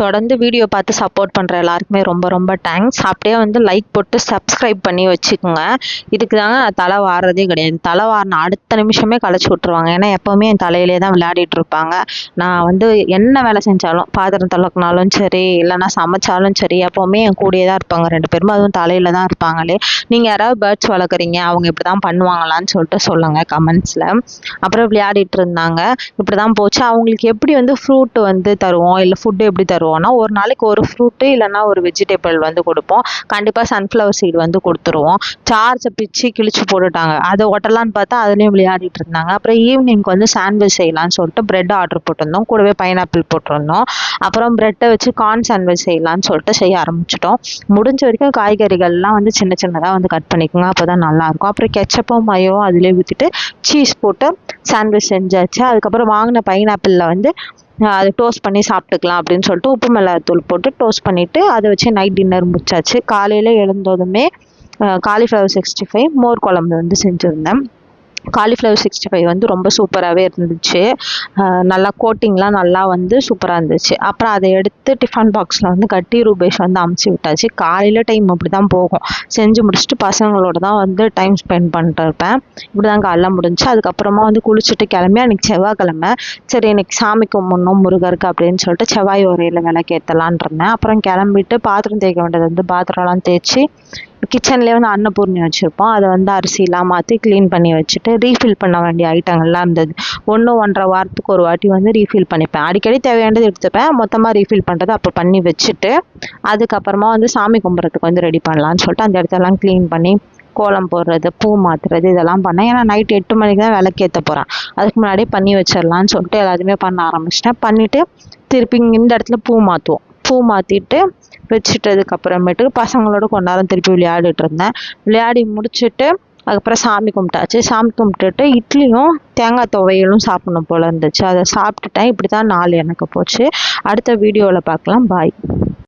தொடர்ந்து வீடியோ பார்த்து சப்போர்ட் பண்ணுற எல்லாருக்குமே ரொம்ப ரொம்ப தேங்க்ஸ். அப்படியே வந்து லைக் போட்டு சப்ஸ்கிரைப் பண்ணி வச்சுக்கோங்க. இதுக்கு தாங்க நான் தலை வாடுறதே கிடையாது. தலை வாரின அடுத்த நிமிஷமே களைச்சி விட்ருவாங்க. ஏன்னா எப்போவுமே என் தலையிலே தான் விளையாடிட்டு இருப்பாங்க. நான் வந்து என்ன வேலை செஞ்சாலும், பாத்திரம் துலக்கினாலும் சரி, இல்லைனா சமைச்சாலும் சரி, எப்போவுமே என் கூடயே தான் இருப்பாங்க 2 பேருமே. அதுவும் தலையில் தான் இருப்பாங்களே. நீங்கள் யாராவது பேர்ட்ஸ் வளர்க்குறீங்க, அவங்க இப்படி தான் பண்ணுவாங்களான்னு சொல்லிட்டு சொல்லுங்கள் கமெண்ட்ஸில். அப்புறம் விளையாடிட்டு இருந்தாங்க. இப்படி தான் போச்சு. அவங்களுக்கு எப்படி வந்து ஃப்ரூட் வந்து தருவோம், இல்லை ஃபுட்டு எப்படி தருவோம்னா, ஒரு நாளைக்கு ஒரு ஃப்ரூட்டு இல்லைனா ஒரு வெஜிடபிள் வந்து கொடுப்போம். கண்டிப்பாக சன்ஃப்ளவர் சீடு வந்து கொடுத்துருவோம். சார்ஜை பிச்சு கிழிச்சு போட்டுட்டாங்க. அதை ஒட்டலான்னு பார்த்தா அதுலேயும் விளையாடிட்டு இருந்தாங்க. அப்புறம் ஈவினிங்க்கு வந்து சாண்ட்விச் செய்யலான்னு சொல்லிட்டு பிரெட் ஆர்டர் போட்டிருந்தோம். கூடவே பைனாப்பிள் போட்டிருந்தோம். அப்புறம் பிரெட்டை வச்சு கார்ன் சாண்ட்விச் செய்யலான்னு சொல்லிட்டு செய்ய ஆரம்பிச்சிட்டோம். முடிஞ்ச வரைக்கும் காய்கறிகள்லாம் வந்து சின்ன சின்னதாக வந்து கட் பண்ணிக்கோங்க, அப்போ தான் நல்லாயிருக்கும். அப்புறம் கெச்சப்பும் மயோவும் அதிலே ஊற்றிட்டு சீஸ் போட்டு சாண்ட்விச் செஞ்சாச்சு. அதுக்கப்புறம் வாங்கின பைனாப்பிளில் வந்து அதை டோஸ்ட் பண்ணி சாப்பிட்டுக்கலாம் அப்படின்னு சொல்லிட்டு உப்பு மிளகாத்தூள் போட்டு டோஸ்ட் பண்ணிவிட்டு அதை வச்சு நைட் டின்னர் முடிச்சாச்சு. காலையில் எழுந்ததுமே காலிஃப்ளவர் 65 மோர் குழம்பு வந்து செஞ்சுருந்தேன். காலிஃப்ளவர் 65 வந்து ரொம்ப சூப்பராகவே இருந்துச்சு. நல்லா கோட்டிங்லாம் நல்லா வந்து சூப்பராக இருந்துச்சு. அப்புறம் அதை எடுத்து டிஃபன் பாக்ஸில் வந்து கட்டி ரூபேஷ் வந்து அமுச்சு விட்டாச்சு. காலையில் டைம் அப்படி தான் போகும். செஞ்சு முடிச்சுட்டு பசங்களோட தான் வந்து டைம் ஸ்பெண்ட் பண்ணிட்டு இருப்பேன். இப்படி தான் காலைல முடிஞ்சு. அதுக்கப்புறமா வந்து குளிச்சுட்டு கிளம்பி, அன்றைக்கி செவ்வாய்க்கிழமை, சரி இன்னைக்கு சாமி கும்பிடணும் முருகருக்கு அப்படின்னு சொல்லிட்டு செவ்வாய் உரையில் விளக்கேற்றலான் இருந்தேன். அப்புறம் கிளம்பிட்டு பாத்திரம் தேய்க்க வேண்டியது வந்து பாத்திரம்லாம் தேய்ச்சி கிச்சன்லேயே வந்து அன்னபூர்ணி வச்சுருப்போம். அதை வந்து அரிசிலாம் மாற்றி க்ளீன் பண்ணி வச்சுட்டு ரீஃபில் பண்ண வேண்டிய ஐட்டங்கள்லாம் இருந்தது. 1-1.5 வாரத்துக்கு ஒரு வாட்டி வந்து ரீஃபில் பண்ணிப்பேன். அடிக்கடி தேவையானது எடுத்துப்பேன். மொத்தமாக ரீஃபில் பண்ணுறது அப்போ பண்ணி வச்சுட்டு அதுக்கப்புறமா வந்து சாமி கும்பிட்றதுக்கு வந்து ரெடி பண்ணலான்னு சொல்லிட்டு அந்த இடத்தெல்லாம் க்ளீன் பண்ணி கோலம் போடுறது, பூ மாற்றுறது இதெல்லாம் பண்ணேன். ஏன்னா நைட் 8 மணிக்கு தான் விளக்கேற்ற போகிறேன். அதுக்கு முன்னாடியே பண்ணி வச்சிடலான்னு சொல்லிட்டு எல்லாத்தையுமே பண்ண ஆரம்பிச்சிட்டேன். பண்ணிவிட்டு திருப்பி இந்த இடத்துல பூ மாற்றுவோம். பூ மாற்றிட்டு வச்சுட்டதுக்கு அப்புறமேட்டுக்கு பசங்களோட கொஞ்ச நேரம் திருப்பி விளையாடிட்டு இருந்தேன். விளையாடி முடிச்சுட்டு அதுக்கப்புறம் சாமி கும்பிட்டாச்சு. சாமி கும்பிட்டுட்டு இட்லியும் தேங்காய் துவையலும் சாப்பிடணும் போல் இருந்துச்சு. அதை சாப்பிட்டுட்டேன். இப்படி தான் நாள் எனக்கு போச்சு. அடுத்த வீடியோவில் பார்க்கலாம். பாய்.